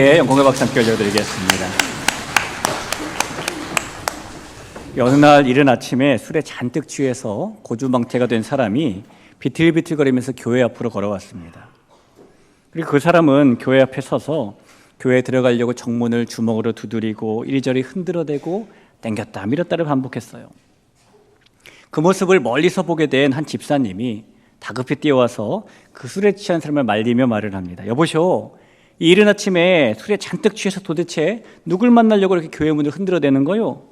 영광의 박수 함께 올려드리겠습니다. 어느 날 이른 아침에 술에 잔뜩 취해서 고주망태가 된 사람이 비틀비틀거리면서 교회 앞으로 걸어왔습니다. 그리고 그 사람은 교회 앞에 서서 교회에 들어가려고 정문을 주먹으로 두드리고 이리저리 흔들어대고 당겼다 밀었다를 반복했어요. 그 모습을 멀리서 보게 된 한 집사님이 다급히 뛰어와서 그 술에 취한 사람을 말리며 말을 합니다. 여보시오, 이 이른 아침에 술에 잔뜩 취해서 도대체 누굴 만나려고 이렇게 교회 문을 흔들어대는 거요?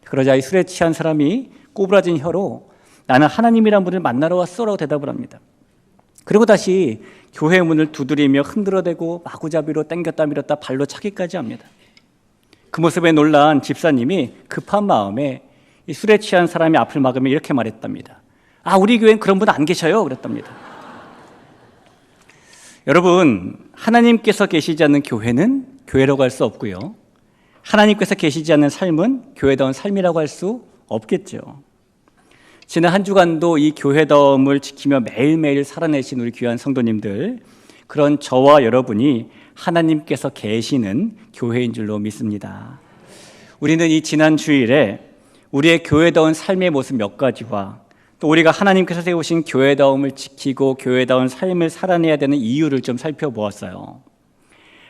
그러자 이 술에 취한 사람이 꼬부라진 혀로 나는 하나님이란 분을 만나러 왔어라고 대답을 합니다. 그리고 다시 교회 문을 두드리며 흔들어대고 마구잡이로 당겼다 밀었다 발로 차기까지 합니다. 그 모습에 놀란 집사님이 급한 마음에 이 술에 취한 사람이 앞을 막으며 이렇게 말했답니다. 아, 우리 교회는 그런 분 안 계셔요 그랬답니다. 여러분, 하나님께서 계시지 않는 교회는 교회라고 할 수 없고요, 하나님께서 계시지 않는 삶은 교회다운 삶이라고 할 수 없겠죠. 지난 한 주간도 이 교회다움을 지키며 매일매일 살아내신 우리 귀한 성도님들, 그런 저와 여러분이 하나님께서 계시는 교회인 줄로 믿습니다. 우리는 이 지난 주일에 우리의 교회다운 삶의 모습 몇 가지와 또 우리가 하나님께서 세우신 교회다움을 지키고 교회다운 삶을 살아내야 되는 이유를 좀 살펴보았어요.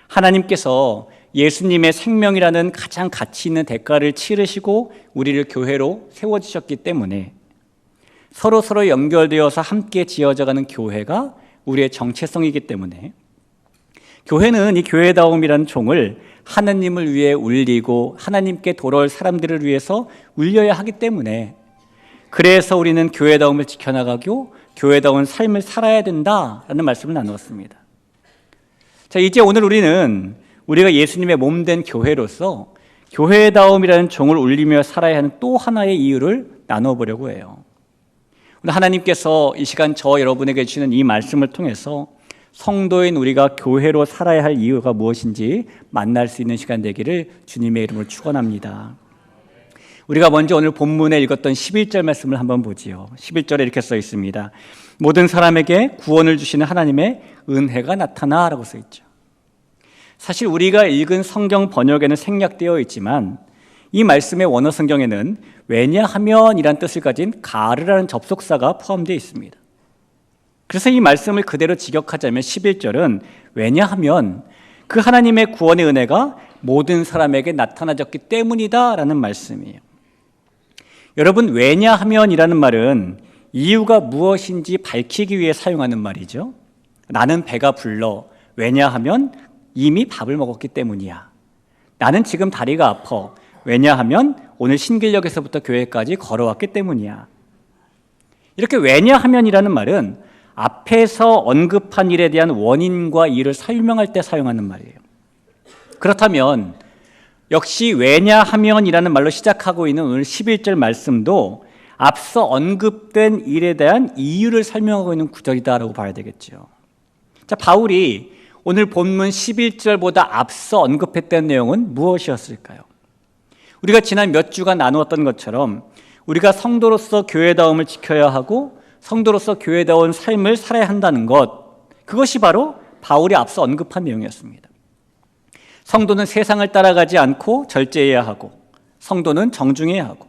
하나님께서 예수님의 생명이라는 가장 가치 있는 대가를 치르시고 우리를 교회로 세워주셨기 때문에 서로 연결되어서 함께 지어져가는 교회가 우리의 정체성이기 때문에 교회는 이 교회다움이라는 종을 하나님을 위해 울리고 하나님께 돌아올 사람들을 위해서 울려야 하기 때문에, 그래서 우리는 교회다움을 지켜나가고 교회다운 삶을 살아야 된다라는 말씀을 나누었습니다. 자, 이제 오늘 우리는 우리가 예수님의 몸된 교회로서 교회다움이라는 종을 울리며 살아야 하는 또 하나의 이유를 나눠보려고 해요. 오늘 하나님께서 이 시간 저 여러분에게 주시는 이 말씀을 통해서 성도인 우리가 교회로 살아야 할 이유가 무엇인지 만날 수 있는 시간 되기를 주님의 이름으로 축원합니다. 우리가 먼저 오늘 본문에 읽었던 11절 말씀을 한번 보지요. 11절에 이렇게 써 있습니다. 모든 사람에게 구원을 주시는 하나님의 은혜가 나타나라고 써 있죠. 사실 우리가 읽은 성경 번역에는 생략되어 있지만 이 말씀의 원어 성경에는 왜냐하면 이란 뜻을 가진 가르라는 접속사가 포함되어 있습니다. 그래서 이 말씀을 그대로 직역하자면 11절은 왜냐하면 그 하나님의 구원의 은혜가 모든 사람에게 나타나졌기 때문이다 라는 말씀이에요. 여러분, 왜냐하면이라는 말은 이유가 무엇인지 밝히기 위해 사용하는 말이죠. 나는 배가 불러. 왜냐하면 이미 밥을 먹었기 때문이야. 나는 지금 다리가 아파. 왜냐하면 오늘 신길역에서부터 교회까지 걸어왔기 때문이야. 이렇게 왜냐하면이라는 말은 앞에서 언급한 일에 대한 원인과 이유를 설명할 때 사용하는 말이에요. 그렇다면 역시 왜냐하면이라는 말로 시작하고 있는 오늘 11절 말씀도 앞서 언급된 일에 대한 이유를 설명하고 있는 구절이다라고 봐야 되겠죠. 자, 바울이 오늘 본문 11절보다 앞서 언급했던 내용은 무엇이었을까요? 우리가 지난 몇 주간 나누었던 것처럼 우리가 성도로서 교회다움을 지켜야 하고 성도로서 교회다운 삶을 살아야 한다는 것, 그것이 바로 바울이 앞서 언급한 내용이었습니다. 성도는 세상을 따라가지 않고 절제해야 하고, 성도는 정중해야 하고,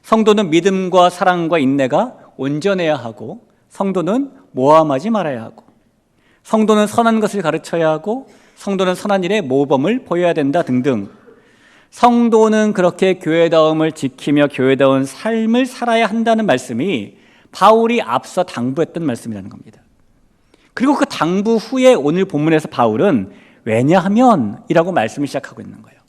성도는 믿음과 사랑과 인내가 온전해야 하고, 성도는 모함하지 말아야 하고, 성도는 선한 것을 가르쳐야 하고, 성도는 선한 일에 모범을 보여야 된다 등등, 성도는 그렇게 교회다움을 지키며 교회다운 삶을 살아야 한다는 말씀이 바울이 앞서 당부했던 말씀이라는 겁니다. 그리고 그 당부 후에 오늘 본문에서 바울은 왜냐하면 이라고 말씀을 시작하고 있는 거예요.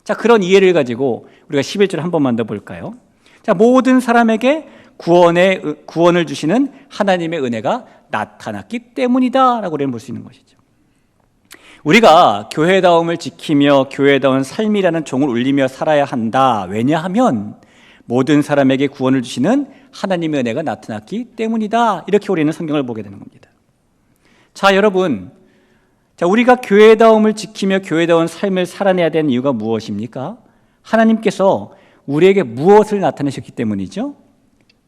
자, 그런 이해를 가지고 우리가 11절 한 번만 더 볼까요? 자, 모든 사람에게 구원을 주시는 하나님의 은혜가 나타났기 때문이다 라고 우리는 볼 수 있는 것이죠. 우리가 교회다움을 지키며 교회다운 삶이라는 종을 울리며 살아야 한다. 왜냐하면 모든 사람에게 구원을 주시는 하나님의 은혜가 나타났기 때문이다. 이렇게 우리는 성경을 보게 되는 겁니다. 자, 여러분, 우리가 교회다움을 지키며 교회다운 삶을 살아내야 되는 이유가 무엇입니까? 하나님께서 우리에게 무엇을 나타내셨기 때문이죠?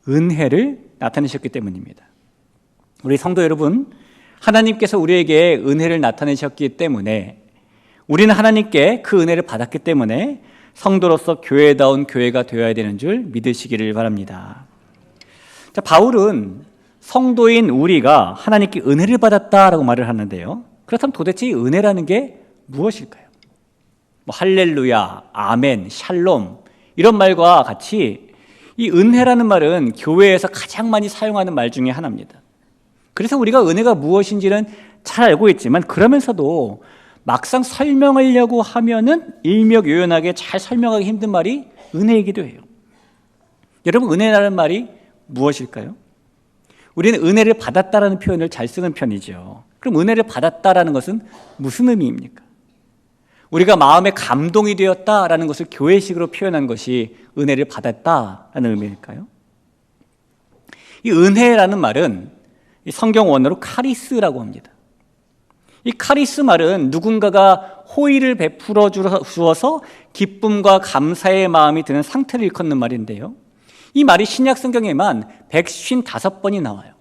은혜를 나타내셨기 때문입니다. 우리 성도 여러분, 하나님께서 우리에게 은혜를 나타내셨기 때문에 우리는 하나님께 그 은혜를 받았기 때문에 성도로서 교회다운 교회가 되어야 되는 줄 믿으시기를 바랍니다. 자, 바울은 성도인 우리가 하나님께 은혜를 받았다라고 말을 하는데요. 그렇다면 도대체 이 은혜라는 게 무엇일까요? 할렐루야, 아멘, 샬롬 이런 말과 같이 이 은혜라는 말은 교회에서 가장 많이 사용하는 말 중에 하나입니다. 그래서 우리가 은혜가 무엇인지는 잘 알고 있지만 그러면서도 막상 설명하려고 하면은 일명요연하게 잘 설명하기 힘든 말이 은혜이기도 해요. 여러분, 은혜라는 말이 무엇일까요? 우리는 은혜를 받았다라는 표현을 잘 쓰는 편이죠. 그럼 은혜를 받았다라는 것은 무슨 의미입니까? 우리가 마음에 감동이 되었다라는 것을 교회식으로 표현한 것이 은혜를 받았다라는 의미일까요? 이 은혜라는 말은 성경 원어로 카리스라고 합니다. 이 카리스 말은 누군가가 호의를 베풀어 주어서 기쁨과 감사의 마음이 드는 상태를 일컫는 말인데요. 이 말이 신약 성경에만 155번이 나와요.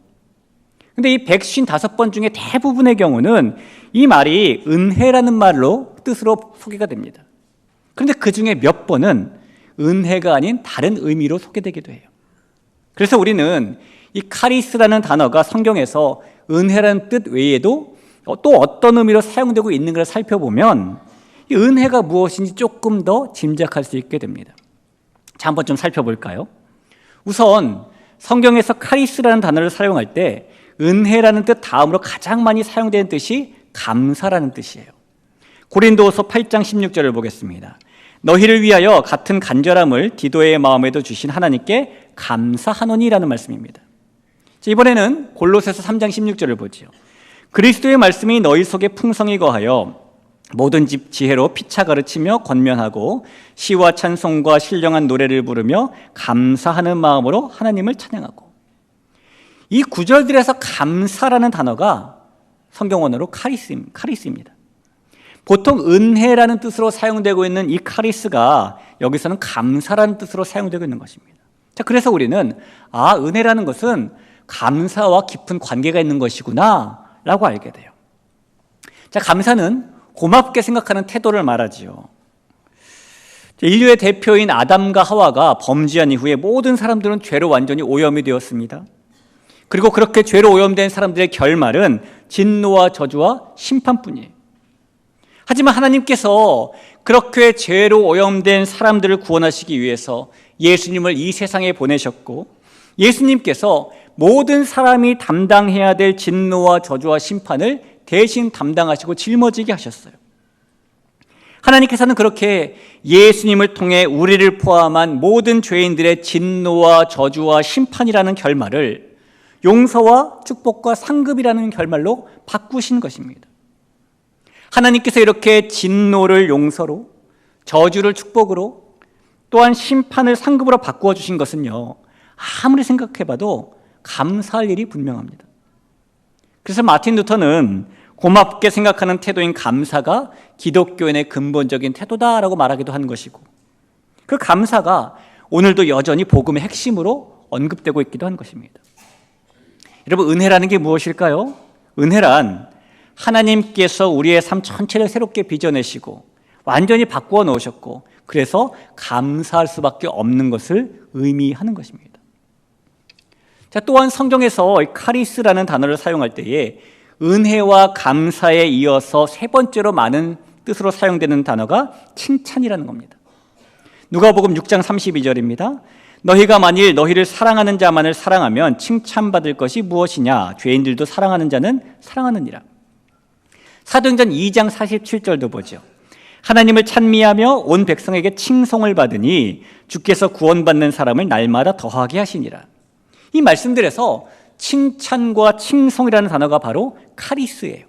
근데 이 155번 중에 대부분의 경우는 이 말이 은혜라는 말로 뜻으로 소개가 됩니다. 그런데 그 중에 몇 번은 은혜가 아닌 다른 의미로 소개되기도 해요. 그래서 우리는 이 카리스라는 단어가 성경에서 은혜라는 뜻 외에도 또 어떤 의미로 사용되고 있는가를 살펴보면 이 은혜가 무엇인지 조금 더 짐작할 수 있게 됩니다. 자, 한번 좀 살펴볼까요? 우선 성경에서 카리스라는 단어를 사용할 때 은혜라는 뜻 다음으로 가장 많이 사용되는 뜻이 감사라는 뜻이에요. 고린도후서 8장 16절을 보겠습니다. 너희를 위하여 같은 간절함을 디도의 마음에도 주신 하나님께 감사하노니라는 말씀입니다. 자, 이번에는 골로새서 3장 16절을 보죠. 그리스도의 말씀이 너희 속에 풍성히 거하여 모든 지혜로 피차 가르치며 권면하고 시와 찬송과 신령한 노래를 부르며 감사하는 마음으로 하나님을 찬양하고. 이 구절들에서 감사라는 단어가 성경 원어로 카리스입니다. 보통 은혜라는 뜻으로 사용되고 있는 이 카리스가 여기서는 감사라는 뜻으로 사용되고 있는 것입니다. 자, 그래서 우리는 은혜라는 것은 감사와 깊은 관계가 있는 것이구나 라고 알게 돼요. 자, 감사는 고맙게 생각하는 태도를 말하지요. 인류의 대표인 아담과 하와가 범죄한 이후에 모든 사람들은 죄로 완전히 오염이 되었습니다. 그리고 그렇게 죄로 오염된 사람들의 결말은 진노와 저주와 심판뿐이에요. 하지만 하나님께서 그렇게 죄로 오염된 사람들을 구원하시기 위해서 예수님을 이 세상에 보내셨고, 예수님께서 모든 사람이 담당해야 될 진노와 저주와 심판을 대신 담당하시고 짊어지게 하셨어요. 하나님께서는 그렇게 예수님을 통해 우리를 포함한 모든 죄인들의 진노와 저주와 심판이라는 결말을 용서와 축복과 상급이라는 결말로 바꾸신 것입니다. 하나님께서 이렇게 진노를 용서로, 저주를 축복으로, 또한 심판을 상급으로 바꾸어 주신 것은요, 아무리 생각해봐도 감사할 일이 분명합니다. 그래서 마틴 루터는 고맙게 생각하는 태도인 감사가 기독교인의 근본적인 태도다라고 말하기도 한 것이고, 그 감사가 오늘도 여전히 복음의 핵심으로 언급되고 있기도 한 것입니다. 여러분, 은혜라는 게 무엇일까요? 은혜란 하나님께서 우리의 삶 전체를 새롭게 빚어내시고 완전히 바꾸어 놓으셨고, 그래서 감사할 수밖에 없는 것을 의미하는 것입니다. 자, 또한 성경에서 카리스라는 단어를 사용할 때에 은혜와 감사에 이어서 세 번째로 많은 뜻으로 사용되는 단어가 칭찬이라는 겁니다. 누가복음 6장 32절입니다. 너희가 만일 너희를 사랑하는 자만을 사랑하면 칭찬받을 것이 무엇이냐? 죄인들도 사랑하는 자는 사랑하느니라. 사도행전 2장 47절도 보죠. 하나님을 찬미하며 온 백성에게 칭송을 받으니 주께서 구원받는 사람을 날마다 더하게 하시니라. 이 말씀들에서 칭찬과 칭송이라는 단어가 바로 카리스예요.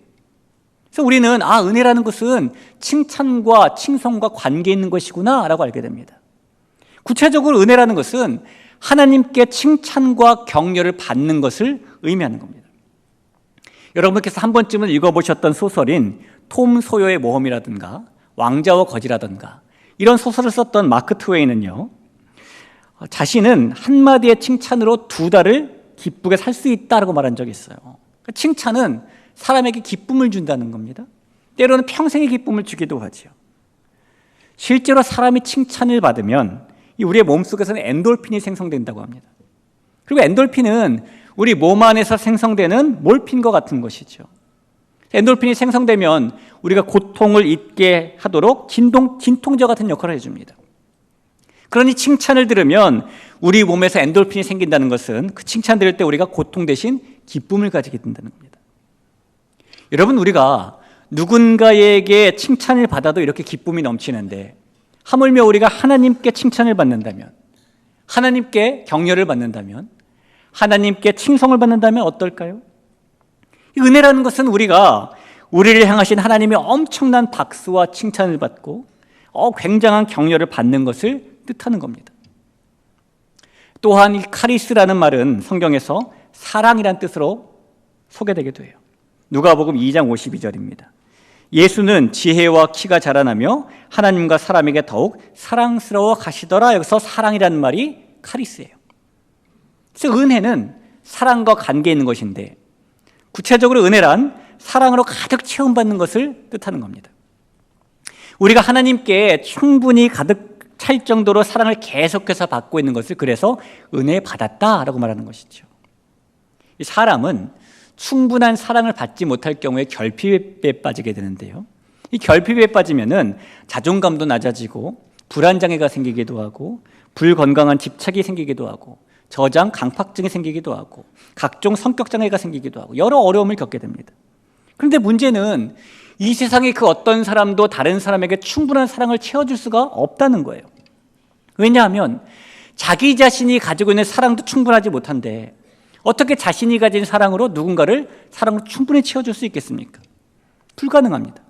그래서 우리는 은혜라는 것은 칭찬과 칭송과 관계 있는 것이구나 라고 알게 됩니다. 구체적으로 은혜라는 것은 하나님께 칭찬과 격려를 받는 것을 의미하는 겁니다. 여러분께서 한 번쯤은 읽어보셨던 소설인 톰 소요의 모험이라든가 왕자와 거지라든가 이런 소설을 썼던 마크 트웨이는요, 자신은 한마디의 칭찬으로 2달을 기쁘게 살 수 있다고 말한 적이 있어요. 칭찬은 사람에게 기쁨을 준다는 겁니다. 때로는 평생의 기쁨을 주기도 하죠. 실제로 사람이 칭찬을 받으면 우리의 몸속에서는 엔돌핀이 생성된다고 합니다. 그리고 엔돌핀은 우리 몸 안에서 생성되는 몰핀과 같은 것이죠. 엔돌핀이 생성되면 우리가 고통을 잊게 하도록 진통제 같은 역할을 해줍니다. 그러니 칭찬을 들으면 우리 몸에서 엔돌핀이 생긴다는 것은 그 칭찬 들을 때 우리가 고통 대신 기쁨을 가지게 된다는 겁니다. 여러분, 우리가 누군가에게 칭찬을 받아도 이렇게 기쁨이 넘치는데 하물며 우리가 하나님께 칭찬을 받는다면, 하나님께 격려를 받는다면, 하나님께 칭송을 받는다면 어떨까요? 이 은혜라는 것은 우리가 우리를 향하신 하나님의 엄청난 박수와 칭찬을 받고 굉장한 격려를 받는 것을 뜻하는 겁니다. 또한 이 카리스라는 말은 성경에서 사랑이란 뜻으로 소개되기도 해요. 누가복음 2장 52절입니다. 예수는 지혜와 키가 자라나며 하나님과 사람에게 더욱 사랑스러워 가시더라. 여기서 사랑이라는 말이 카리스예요. 그래서 은혜는 사랑과 관계 있는 것인데, 구체적으로 은혜란 사랑으로 가득 채움받는 것을 뜻하는 겁니다. 우리가 하나님께 충분히 가득 찰 정도로 사랑을 계속해서 받고 있는 것을 그래서 은혜 받았다라고 말하는 것이죠. 사람은 충분한 사랑을 받지 못할 경우에 결핍에 빠지게 되는데요. 이 결핍에 빠지면은 자존감도 낮아지고 불안장애가 생기기도 하고 불건강한 집착이 생기기도 하고 저장, 강팍증이 생기기도 하고 각종 성격장애가 생기기도 하고 여러 어려움을 겪게 됩니다. 그런데 문제는 이 세상에 그 어떤 사람도 다른 사람에게 충분한 사랑을 채워줄 수가 없다는 거예요. 왜냐하면 자기 자신이 가지고 있는 사랑도 충분하지 못한데 어떻게 자신이 가진 사랑으로 누군가를 사랑으로 충분히 채워줄 수 있겠습니까? 불가능합니다.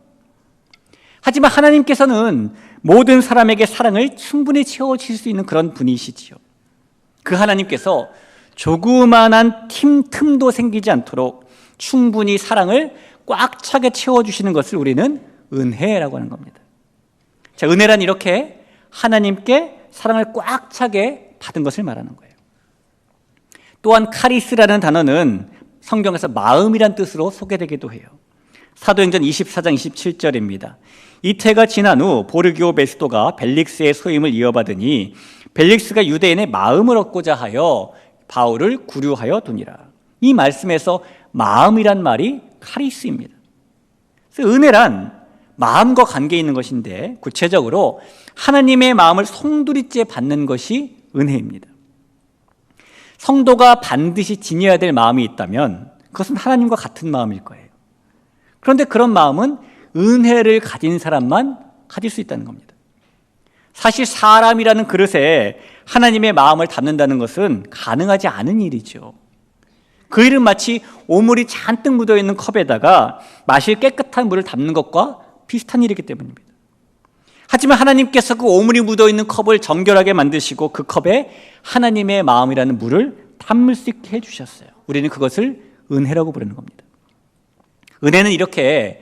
하지만 하나님께서는 모든 사람에게 사랑을 충분히 채워주실 수 있는 그런 분이시지요. 그 하나님께서 조그만한 틈도 생기지 않도록 충분히 사랑을 꽉 차게 채워주시는 것을 우리는 은혜라고 하는 겁니다. 자, 은혜란 이렇게 하나님께 사랑을 꽉 차게 받은 것을 말하는 거예요. 또한 카리스라는 단어는 성경에서 마음이란 뜻으로 소개되기도 해요. 사도행전 24장 27절입니다. 이태가 지난 후 보르기오 베스도가 벨릭스의 소임을 이어받으니 벨릭스가 유대인의 마음을 얻고자 하여 바울을 구류하여 두니라. 이 말씀에서 마음이란 말이 카리스입니다. 그래서 은혜란 마음과 관계 있는 것인데 구체적으로 하나님의 마음을 송두리째 받는 것이 은혜입니다. 성도가 반드시 지녀야 될 마음이 있다면 그것은 하나님과 같은 마음일 거예요. 그런데 그런 마음은 은혜를 가진 사람만 가질 수 있다는 겁니다. 사실 사람이라는 그릇에 하나님의 마음을 담는다는 것은 가능하지 않은 일이죠. 그 일은 마치 오물이 잔뜩 묻어있는 컵에다가 마실 깨끗한 물을 담는 것과 비슷한 일이기 때문입니다. 하지만 하나님께서 그 오물이 묻어있는 컵을 정결하게 만드시고 그 컵에 하나님의 마음이라는 물을 담을 수 있게 해주셨어요. 우리는 그것을 은혜라고 부르는 겁니다. 은혜는 이렇게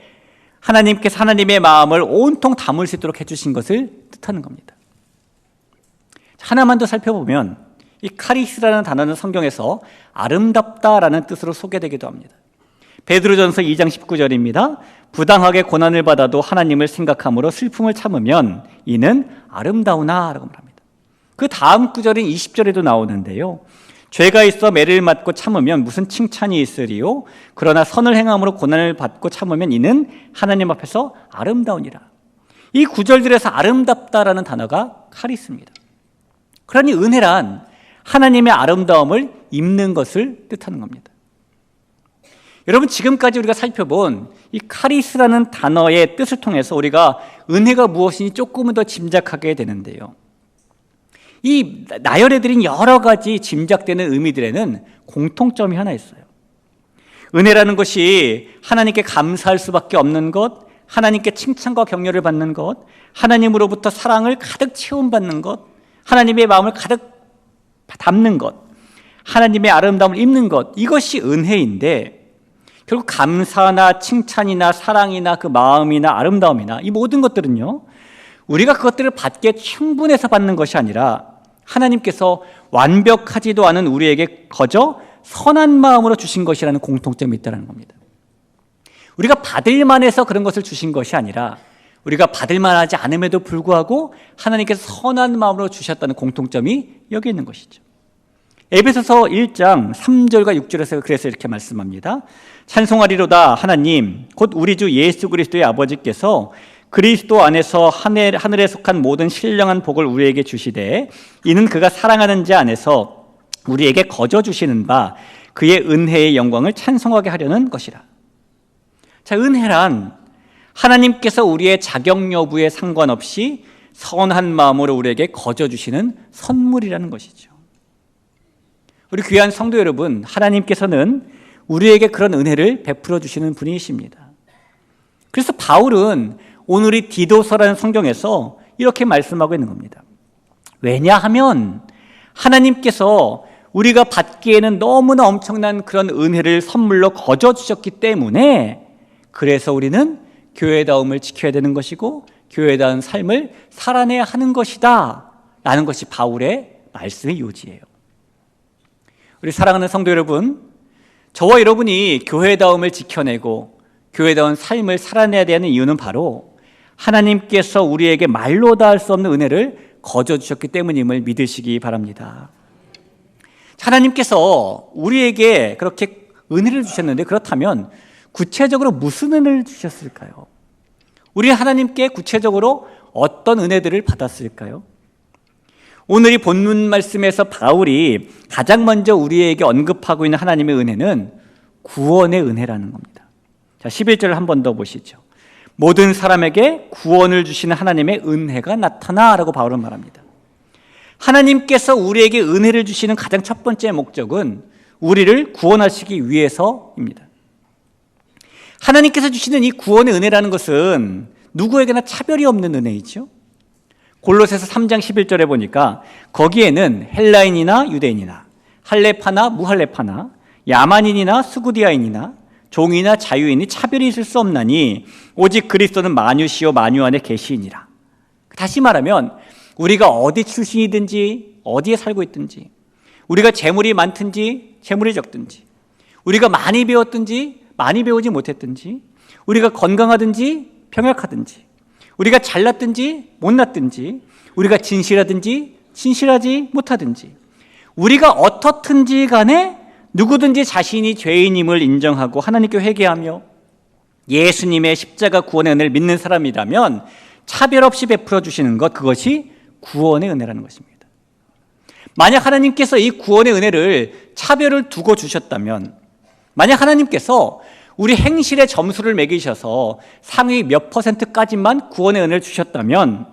하나님께서 하나님의 마음을 온통 담을 수 있도록 해주신 것을 뜻하는 겁니다. 하나만 더 살펴보면 이 카리스라는 단어는 성경에서 아름답다라는 뜻으로 소개되기도 합니다. 베드로전서 2장 19절입니다. 부당하게 고난을 받아도 하나님을 생각함으로 슬픔을 참으면 이는 아름다우나 라고 말합니다. 그 다음 구절인 20절에도 나오는데요. 죄가 있어 매를 맞고 참으면 무슨 칭찬이 있으리요? 그러나 선을 행함으로 고난을 받고 참으면 이는 하나님 앞에서 아름다우니라. 이 구절들에서 아름답다라는 단어가 카리스입니다. 그러니 은혜란 하나님의 아름다움을 입는 것을 뜻하는 겁니다. 여러분, 지금까지 우리가 살펴본 이 카리스라는 단어의 뜻을 통해서 우리가 은혜가 무엇인지 조금은 더 짐작하게 되는데요. 이 나열해드린 여러 가지 짐작되는 의미들에는 공통점이 하나 있어요. 은혜라는 것이 하나님께 감사할 수밖에 없는 것, 하나님께 칭찬과 격려를 받는 것, 하나님으로부터 사랑을 가득 채움받는 것, 하나님의 마음을 가득 담는 것, 하나님의 아름다움을 입는 것, 이것이 은혜인데 결국 감사나 칭찬이나 사랑이나 그 마음이나 아름다움이나 이 모든 것들은요, 우리가 그것들을 받기에 충분해서 받는 것이 아니라 하나님께서 완벽하지도 않은 우리에게 거저 선한 마음으로 주신 것이라는 공통점이 있다는 겁니다. 우리가 받을 만해서 그런 것을 주신 것이 아니라 우리가 받을 만하지 않음에도 불구하고 하나님께서 선한 마음으로 주셨다는 공통점이 여기 있는 것이죠. 에베소서 1장 3절과 6절에서 그래서 이렇게 말씀합니다. 찬송하리로다 하나님 곧 우리 주 예수 그리스도의 아버지께서 그리스도 안에서 하늘에 속한 모든 신령한 복을 우리에게 주시되 이는 그가 사랑하는 자 안에서 우리에게 거저 주시는 바 그의 은혜의 영광을 찬송하게 하려는 것이라. 자, 은혜란 하나님께서 우리의 자격 여부에 상관없이 선한 마음으로 우리에게 거저 주시는 선물이라는 것이죠. 우리 귀한 성도 여러분, 하나님께서는 우리에게 그런 은혜를 베풀어 주시는 분이십니다. 그래서 바울은 오늘 이 디도서라는 성경에서 이렇게 말씀하고 있는 겁니다. 왜냐하면 하나님께서 우리가 받기에는 너무나 엄청난 그런 은혜를 선물로 거저 주셨기 때문에 그래서 우리는 교회다움을 지켜야 되는 것이고 교회다운 삶을 살아내야 하는 것이다 라는 것이 바울의 말씀의 요지예요. 우리 사랑하는 성도 여러분, 저와 여러분이 교회다움을 지켜내고 교회다운 삶을 살아내야 되는 이유는 바로 하나님께서 우리에게 말로 다 할 수 없는 은혜를 거저 주셨기 때문임을 믿으시기 바랍니다. 하나님께서 우리에게 그렇게 은혜를 주셨는데 그렇다면 구체적으로 무슨 은혜를 주셨을까요? 우리 하나님께 구체적으로 어떤 은혜들을 받았을까요? 오늘 이 본문 말씀에서 바울이 가장 먼저 우리에게 언급하고 있는 하나님의 은혜는 구원의 은혜라는 겁니다. 자, 11절을 한 번 더 보시죠. 모든 사람에게 구원을 주시는 하나님의 은혜가 나타나라고 바울은 말합니다. 하나님께서 우리에게 은혜를 주시는 가장 첫 번째 목적은 우리를 구원하시기 위해서입니다. 하나님께서 주시는 이 구원의 은혜라는 것은 누구에게나 차별이 없는 은혜이죠. 골로새서 3장 11절에 보니까 거기에는 헬라인이나 유대인이나 할레파나 무할레파나 야만인이나 스구디아인이나 종이나 자유인이 차별이 있을 수 없나니 오직 그리스도는 만유시요 만유 안에 계시니라. 다시 말하면 우리가 어디 출신이든지 어디에 살고 있든지 우리가 재물이 많든지 재물이 적든지 우리가 많이 배웠든지 많이 배우지 못했든지 우리가 건강하든지 병약하든지 우리가 잘났든지 못났든지 우리가 진실하든지 진실하지 못하든지 우리가 어떻든지 간에 누구든지 자신이 죄인임을 인정하고 하나님께 회개하며 예수님의 십자가 구원의 은혜를 믿는 사람이라면 차별 없이 베풀어 주시는 것, 그것이 구원의 은혜라는 것입니다. 만약 하나님께서 이 구원의 은혜를 차별을 두고 주셨다면, 만약 하나님께서 우리 행실의 점수를 매기셔서 상위 몇 %까지만 구원의 은혜를 주셨다면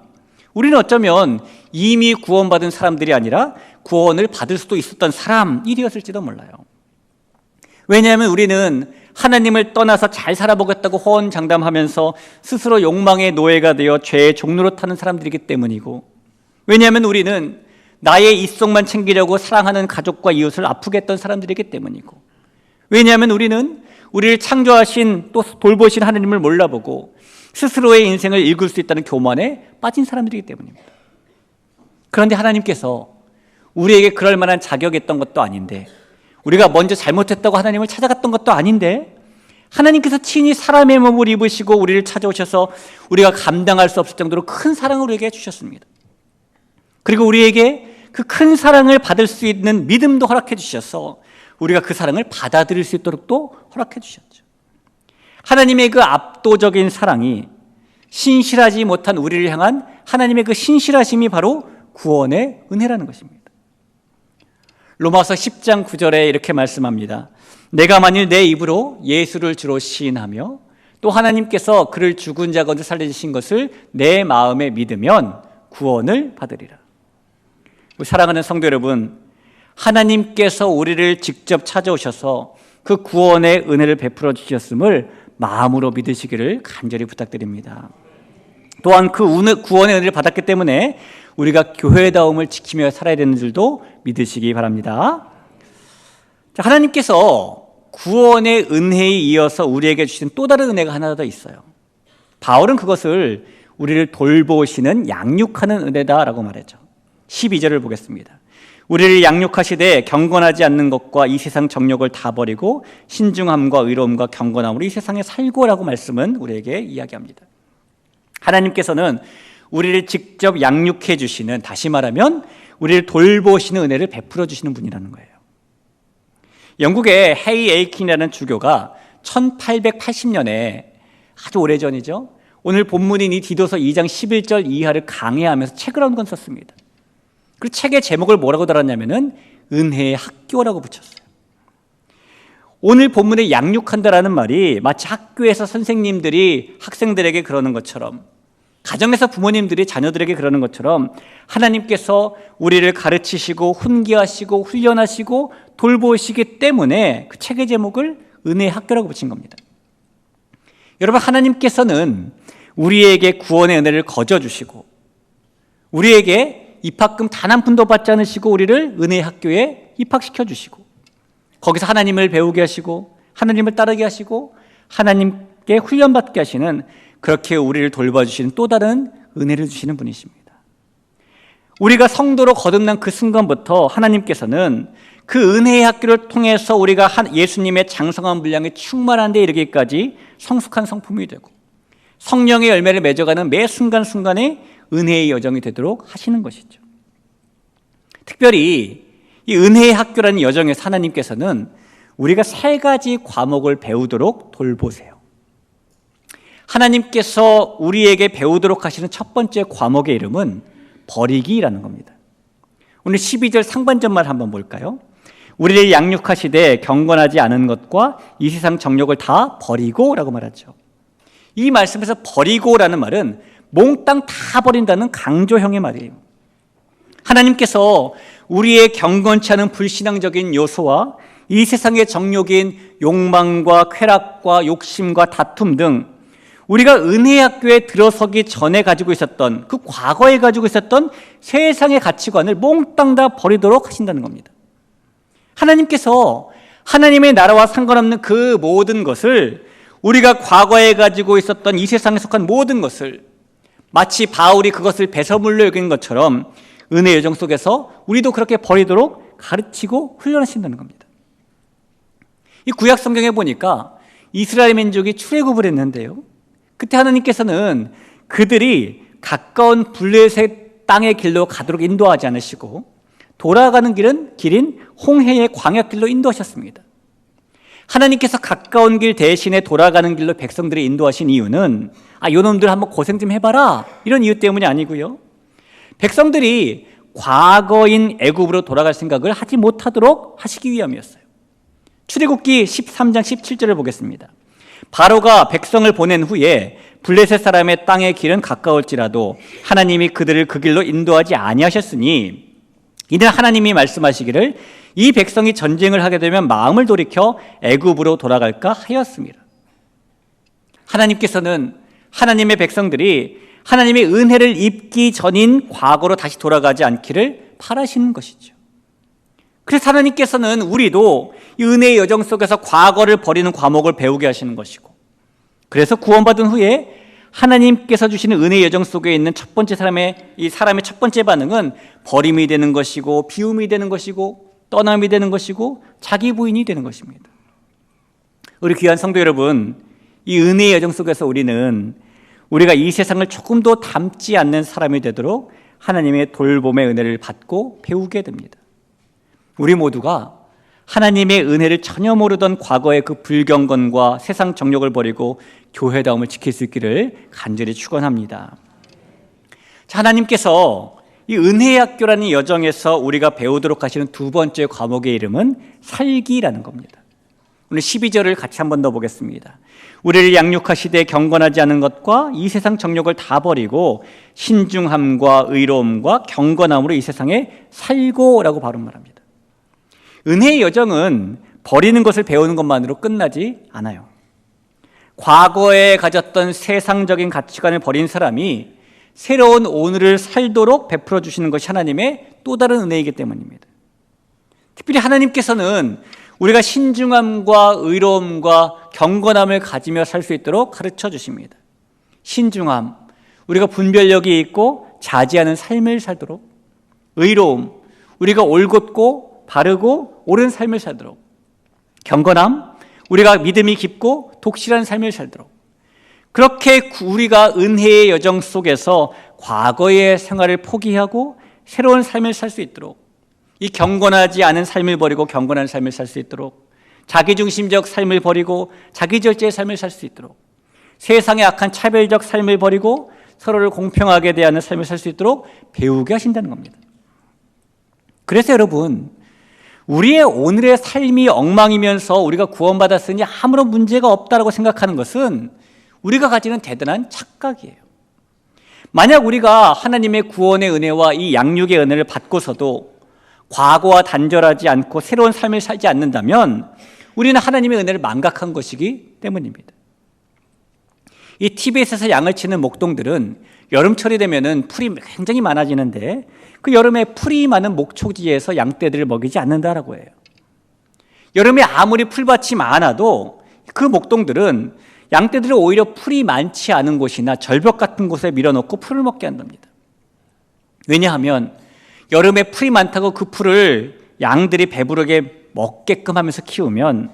우리는 어쩌면 이미 구원받은 사람들이 아니라 구원을 받을 수도 있었던 사람이었을지도 몰라요. 왜냐하면 우리는 하나님을 떠나서 잘 살아보겠다고 호언장담하면서 스스로 욕망의 노예가 되어 죄의 종로로 타는 사람들이기 때문이고, 왜냐하면 우리는 나의 입속만 챙기려고 사랑하는 가족과 이웃을 아프게 했던 사람들이기 때문이고, 왜냐하면 우리는 우리를 창조하신 또 돌보신 하나님을 몰라보고 스스로의 인생을 읽을 수 있다는 교만에 빠진 사람들이기 때문입니다. 그런데 하나님께서 우리에게 그럴 만한 자격이 있던 것도 아닌데, 우리가 먼저 잘못했다고 하나님을 찾아갔던 것도 아닌데, 하나님께서 친히 사람의 몸을 입으시고 우리를 찾아오셔서 우리가 감당할 수 없을 정도로 큰 사랑을 우리에게 주셨습니다. 그리고 우리에게 그 큰 사랑을 받을 수 있는 믿음도 허락해 주셔서 우리가 그 사랑을 받아들일 수 있도록 또 허락해 주셨죠. 하나님의 그 압도적인 사랑이 신실하지 못한 우리를 향한 하나님의 그 신실하심이 바로 구원의 은혜라는 것입니다. 로마서 10장 9절에 이렇게 말씀합니다. 내가 만일 내 입으로 예수를 주로 시인하며 또 하나님께서 그를 죽은 자 가운데 살리신 것을 내 마음에 믿으면 구원을 받으리라. 사랑하는 성도 여러분, 하나님께서 우리를 직접 찾아오셔서 그 구원의 은혜를 베풀어 주셨음을 마음으로 믿으시기를 간절히 부탁드립니다. 또한 그 구원의 은혜를 받았기 때문에 우리가 교회다움을 지키며 살아야 되는 줄도 믿으시기 바랍니다. 자, 하나님께서 구원의 은혜에 이어서 우리에게 주신 또 다른 은혜가 하나 더 있어요. 바울은 그것을 우리를 돌보시는 양육하는 은혜다라고 말했죠. 12절을 보겠습니다. 우리를 양육하시되 경건하지 않는 것과 이 세상 정욕을 다 버리고 신중함과 의로움과 경건함으로 이 세상에 살고라고 말씀은 우리에게 이야기합니다. 하나님께서는 우리를 직접 양육해 주시는, 다시 말하면 우리를 돌보시는 은혜를 베풀어 주시는 분이라는 거예요. 영국의 헤이 에이킨이라는 주교가 1880년에 아주 오래전이죠. 오늘 본문인 이 디도서 2장 11절 이하를 강해하면서 책을 한 권 썼습니다. 그 책의 제목을 뭐라고 달았냐면은 은혜의 학교라고 붙였어요. 오늘 본문에 양육한다라는 말이 마치 학교에서 선생님들이 학생들에게 그러는 것처럼, 가정에서 부모님들이 자녀들에게 그러는 것처럼 하나님께서 우리를 가르치시고 훈계하시고 훈련하시고 돌보시기 때문에 그 책의 제목을 은혜의 학교라고 붙인 겁니다. 여러분, 하나님께서는 우리에게 구원의 은혜를 거저 주시고 우리에게 입학금 단 한 푼도 받지 않으시고 우리를 은혜의 학교에 입학시켜 주시고 거기서 하나님을 배우게 하시고 하나님을 따르게 하시고 하나님께 훈련받게 하시는, 그렇게 우리를 돌봐주시는 또 다른 은혜를 주시는 분이십니다. 우리가 성도로 거듭난 그 순간부터 하나님께서는 그 은혜의 학교를 통해서 우리가 예수님의 장성한 분량에 충만한 데 이르기까지 성숙한 성품이 되고 성령의 열매를 맺어가는 매 순간순간에 은혜의 여정이 되도록 하시는 것이죠. 특별히 이 은혜의 학교라는 여정에서 하나님께서는 우리가 3가지 과목을 배우도록 돌보세요. 하나님께서 우리에게 배우도록 하시는 첫 번째 과목의 이름은 버리기라는 겁니다. 오늘 12절 상반절만 한번 볼까요? 우리를 양육하시되 경건하지 않은 것과 이 세상 정욕을 다 버리고 라고 말하죠. 이 말씀에서 버리고라는 말은 몽땅 다 버린다는 강조형의 말이에요. 하나님께서 우리의 경건치 않은 불신앙적인 요소와 이 세상의 정욕인 욕망과 쾌락과 욕심과 다툼 등 우리가 은혜의 학교에 들어서기 전에 가지고 있었던, 그 과거에 가지고 있었던 세상의 가치관을 몽땅 다 버리도록 하신다는 겁니다. 하나님께서 하나님의 나라와 상관없는 그 모든 것을, 우리가 과거에 가지고 있었던 이 세상에 속한 모든 것을 마치 바울이 그것을 배설물로 여긴 것처럼 은혜의 여정 속에서 우리도 그렇게 버리도록 가르치고 훈련하신다는 겁니다. 이 구약 성경에 보니까 이스라엘 민족이 출애굽을 했는데요, 그때 하나님께서는 그들이 가까운 블레셋 땅의 길로 가도록 인도하지 않으시고 돌아가는 길인 홍해의 광야길로 인도하셨습니다. 하나님께서 가까운 길 대신에 돌아가는 길로 백성들을 인도하신 이유는 요놈들 한번 고생 좀 해봐라 이런 이유 때문이 아니고요, 백성들이 과거인 애굽으로 돌아갈 생각을 하지 못하도록 하시기 위함이었어요. 출애굽기 13장 17절을 보겠습니다. 바로가 백성을 보낸 후에 블레셋 사람의 땅의 길은 가까울지라도 하나님이 그들을 그 길로 인도하지 아니하셨으니 이는 하나님이 말씀하시기를 이 백성이 전쟁을 하게 되면 마음을 돌이켜 애굽으로 돌아갈까 하였습니다. 하나님께서는 하나님의 백성들이 하나님의 은혜를 입기 전인 과거로 다시 돌아가지 않기를 바라시는 것이죠. 그래서 하나님께서는 우리도 이 은혜의 여정 속에서 과거를 버리는 과목을 배우게 하시는 것이고, 그래서 구원받은 후에 하나님께서 주시는 은혜의 여정 속에 있는 첫 번째 이 사람의 첫 번째 반응은 버림이 되는 것이고, 비움이 되는 것이고, 떠남이 되는 것이고, 자기 부인이 되는 것입니다. 우리 귀한 성도 여러분, 이 은혜의 여정 속에서 우리가 이 세상을 조금 더 닮지 않는 사람이 되도록 하나님의 돌봄의 은혜를 받고 배우게 됩니다. 우리 모두가 하나님의 은혜를 전혀 모르던 과거의 그 불경건과 세상 정욕을 버리고 교회다움을 지킬 수 있기를 간절히 축원합니다. 자, 하나님께서 이 은혜의 학교라는 여정에서 우리가 배우도록 하시는 두 번째 과목의 이름은 살기라는 겁니다. 오늘 12절을 같이 한 번 더 보겠습니다. 우리를 양육하시되 경건하지 않은 것과 이 세상 정욕을 다 버리고 신중함과 의로움과 경건함으로 이 세상에 살고라고 바로 말합니다. 은혜의 여정은 버리는 것을 배우는 것만으로 끝나지 않아요. 과거에 가졌던 세상적인 가치관을 버린 사람이 새로운 오늘을 살도록 베풀어 주시는 것이 하나님의 또 다른 은혜이기 때문입니다. 특별히 하나님께서는 우리가 신중함과 의로움과 경건함을 가지며 살 수 있도록 가르쳐 주십니다. 신중함, 우리가 분별력이 있고 자제하는 삶을 살도록. 의로움, 우리가 올곧고 바르고 옳은 삶을 살도록, 경건함, 우리가 믿음이 깊고 독실한 삶을 살도록, 그렇게 우리가 은혜의 여정 속에서 과거의 생활을 포기하고 새로운 삶을 살 수 있도록, 이 경건하지 않은 삶을 버리고 경건한 삶을 살 수 있도록, 자기중심적 삶을 버리고 자기절제의 삶을 살 수 있도록, 세상의 악한 차별적 삶을 버리고 서로를 공평하게 대하는 삶을 살 수 있도록 배우게 하신다는 겁니다. 그래서 여러분, 우리의 오늘의 삶이 엉망이면서 우리가 구원받았으니 아무런 문제가 없다고 생각하는 것은 우리가 가지는 대단한 착각이에요. 만약 우리가 하나님의 구원의 은혜와 이 양육의 은혜를 받고서도 과거와 단절하지 않고 새로운 삶을 살지 않는다면 우리는 하나님의 은혜를 망각한 것이기 때문입니다. 이 티베트에서 양을 치는 목동들은 여름철이 되면은 풀이 굉장히 많아지는데 그 여름에 풀이 많은 목초지에서 양떼들을 먹이지 않는다라고 해요. 여름에 아무리 풀밭이 많아도 그 목동들은 양떼들을 오히려 풀이 많지 않은 곳이나 절벽 같은 곳에 밀어넣고 풀을 먹게 한답니다. 왜냐하면 여름에 풀이 많다고 그 풀을 양들이 배부르게 먹게끔 하면서 키우면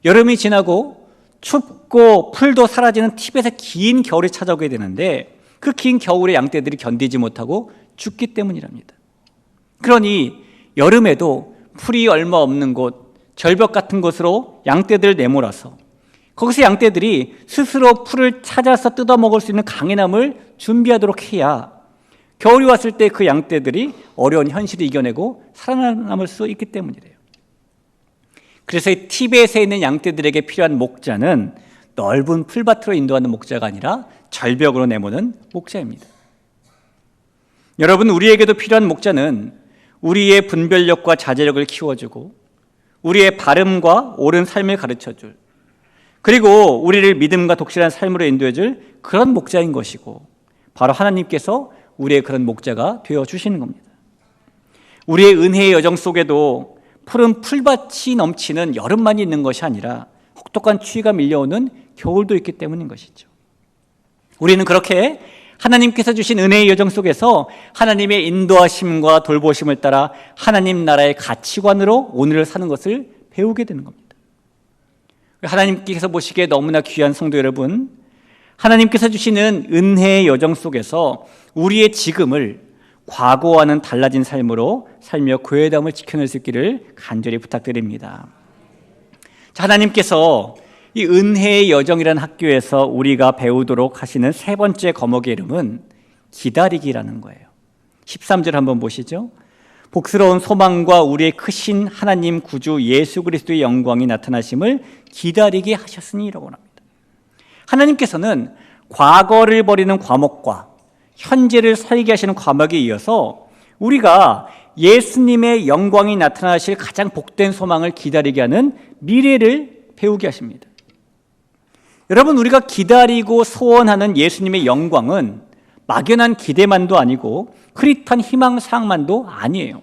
여름이 지나고 춥고 풀도 사라지는 티벳의 긴 겨울이 찾아오게 되는데 그 긴 겨울에 양떼들이 견디지 못하고 죽기 때문이랍니다. 그러니 여름에도 풀이 얼마 없는 곳, 절벽 같은 곳으로 양떼들을 내몰아서 거기서 양떼들이 스스로 풀을 찾아서 뜯어먹을 수 있는 강인함을 준비하도록 해야 겨울이 왔을 때 그 양떼들이 어려운 현실을 이겨내고 살아남을 수 있기 때문이래요. 그래서 이 티벳에 있는 양떼들에게 필요한 목자는 넓은 풀밭으로 인도하는 목자가 아니라 절벽으로 내모는 목자입니다. 여러분, 우리에게도 필요한 목자는 우리의 분별력과 자제력을 키워주고 우리의 바름과 옳은 삶을 가르쳐줄, 그리고 우리를 믿음과 독실한 삶으로 인도해줄 그런 목자인 것이고 바로 하나님께서 우리의 그런 목자가 되어주시는 겁니다. 우리의 은혜의 여정 속에도 푸른 풀밭이 넘치는 여름만이 있는 것이 아니라 혹독한 추위가 밀려오는 겨울도 있기 때문인 것이죠. 우리는 그렇게 하나님께서 주신 은혜의 여정 속에서 하나님의 인도하심과 돌보심을 따라 하나님 나라의 가치관으로 오늘을 사는 것을 배우게 되는 겁니다. 하나님께서 보시기에 너무나 귀한 성도 여러분, 하나님께서 주시는 은혜의 여정 속에서 우리의 지금을 과거와는 달라진 삶으로 살며 교회됨을 지켜낼 수 있기를 간절히 부탁드립니다. 자, 하나님께서 이 은혜의 여정이라는 학교에서 우리가 배우도록 하시는 세 번째 거목의 이름은 기다리기라는 거예요. 13절 한번 보시죠. 복스러운 소망과 우리의 크신 하나님 구주 예수 그리스도의 영광이 나타나심을 기다리게 하셨으니라고 합니다. 하나님께서는 과거를 버리는 과목과 현재를 살게 하시는 과목에 이어서 우리가 예수님의 영광이 나타나실 가장 복된 소망을 기다리게 하는 미래를 배우게 하십니다. 여러분, 우리가 기다리고 소원하는 예수님의 영광은 막연한 기대만도 아니고 흐릿한 희망사항만도 아니에요.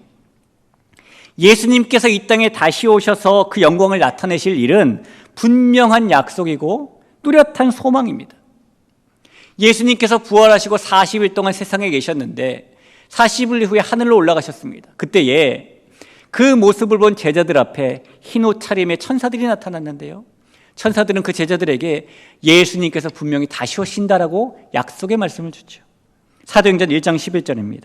예수님께서 이 땅에 다시 오셔서 그 영광을 나타내실 일은 분명한 약속이고 뚜렷한 소망입니다. 예수님께서 부활하시고 40일 동안 세상에 계셨는데 40일 후에 하늘로 올라가셨습니다. 그때에 그 모습을 본 제자들 앞에 흰 옷 차림의 천사들이 나타났는데요, 천사들은 그 제자들에게 예수님께서 분명히 다시 오신다라고 약속의 말씀을 주죠. 사도행전 1장 11절입니다.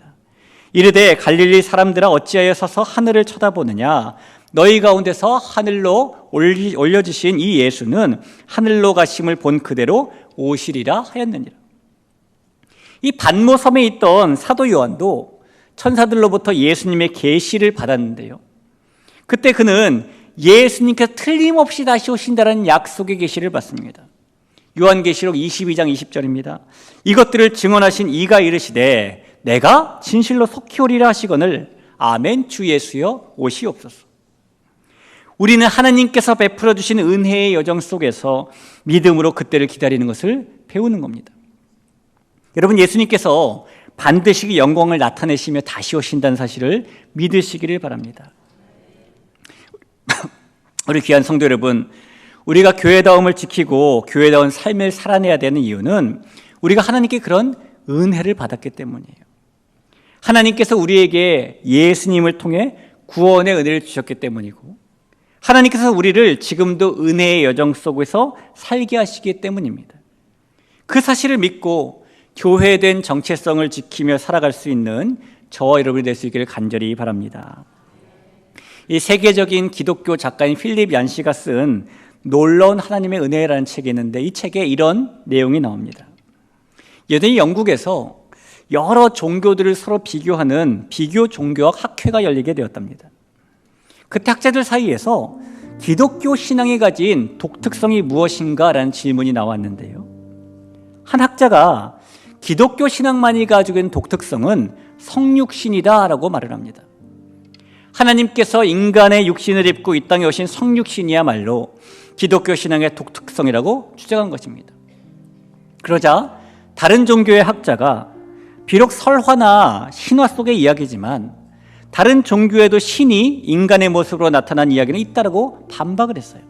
이르되 갈릴리 사람들아 어찌하여 서서 하늘을 쳐다보느냐, 너희 가운데서 하늘로 올려주신 이 예수는 하늘로 가심을 본 그대로 오시리라 하였느니라. 이 반모 섬에 있던 사도 요한도 천사들로부터 예수님의 계시를 받았는데요, 그때 그는 예수님께서 틀림없이 다시 오신다는 약속의 계시를 받습니다. 요한계시록 22장 20절입니다. 이것들을 증언하신 이가 이르시되 내가 진실로 속히 오리라 하시거늘 아멘 주 예수여 오시옵소서. 우리는 하나님께서 베풀어 주신 은혜의 여정 속에서 믿음으로 그때를 기다리는 것을 배우는 겁니다. 여러분, 예수님께서 반드시 영광을 나타내시며 다시 오신다는 사실을 믿으시기를 바랍니다. 우리 귀한 성도 여러분, 우리가 교회다움을 지키고 교회다운 삶을 살아내야 되는 이유는 우리가 하나님께 그런 은혜를 받았기 때문이에요. 하나님께서 우리에게 예수님을 통해 구원의 은혜를 주셨기 때문이고 하나님께서 우리를 지금도 은혜의 여정 속에서 살게 하시기 때문입니다. 그 사실을 믿고 교회된 정체성을 지키며 살아갈 수 있는 저와 여러분이 될 수 있기를 간절히 바랍니다. 이 세계적인 기독교 작가인 필립 얀시가 쓴 놀라운 하나님의 은혜라는 책이 있는데 이 책에 이런 내용이 나옵니다. 예전에 영국에서 여러 종교들을 서로 비교하는 비교 종교학 학회가 열리게 되었답니다. 그때 학자들 사이에서 기독교 신앙이 가진 독특성이 무엇인가라는 질문이 나왔는데요. 한 학자가 기독교 신앙만이 가지고 있는 독특성은 성육신이다라고 말을 합니다. 하나님께서 인간의 육신을 입고 이 땅에 오신 성육신이야말로 기독교 신앙의 독특성이라고 주장한 것입니다. 그러자 다른 종교의 학자가 비록 설화나 신화 속의 이야기지만 다른 종교에도 신이 인간의 모습으로 나타난 이야기는 있다라고 반박을 했어요.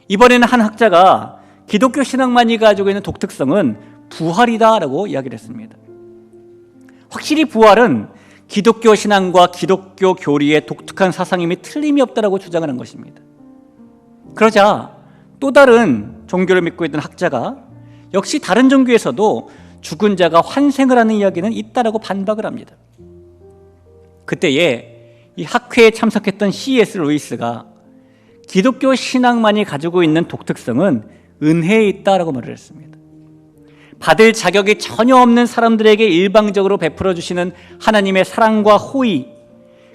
이번에는 한 학자가 기독교 신앙만이 가지고 있는 독특성은 부활이다라고 이야기를 했습니다. 확실히 부활은 기독교 신앙과 기독교 교리의 독특한 사상임이 틀림이 없다라고 주장을 한 것입니다. 그러자 또 다른 종교를 믿고 있던 학자가 역시 다른 종교에서도 죽은 자가 환생을 하는 이야기는 있다라고 반박을 합니다. 그때에 이 학회에 참석했던 C.S. 루이스가 기독교 신앙만이 가지고 있는 독특성은 은혜에 있다라고 말을 했습니다. 받을 자격이 전혀 없는 사람들에게 일방적으로 베풀어 주시는 하나님의 사랑과 호의,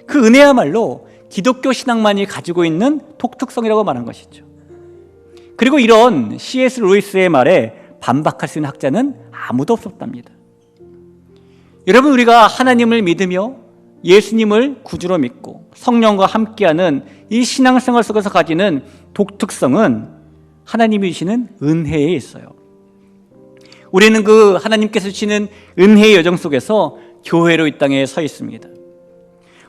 그 은혜야말로 기독교 신앙만이 가지고 있는 독특성이라고 말한 것이죠. 그리고 이런 C.S. 루이스의 말에 반박할 수 있는 학자는 아무도 없었답니다. 여러분, 우리가 하나님을 믿으며 예수님을 구주로 믿고 성령과 함께하는 이 신앙생활 속에서 가지는 독특성은 하나님이 주시는 은혜에 있어요. 우리는 그 하나님께서 주시는 은혜의 여정 속에서 교회로 이 땅에 서 있습니다.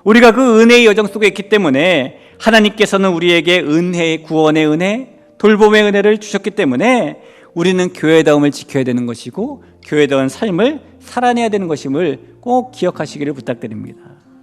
우리가 그 은혜의 여정 속에 있기 때문에 하나님께서는 우리에게 은혜의 구원의 은혜, 돌봄의 은혜를 주셨기 때문에 우리는 교회다움을 지켜야 되는 것이고 교회다운 삶을 살아내야 되는 것임을 꼭 기억하시기를 부탁드립니다.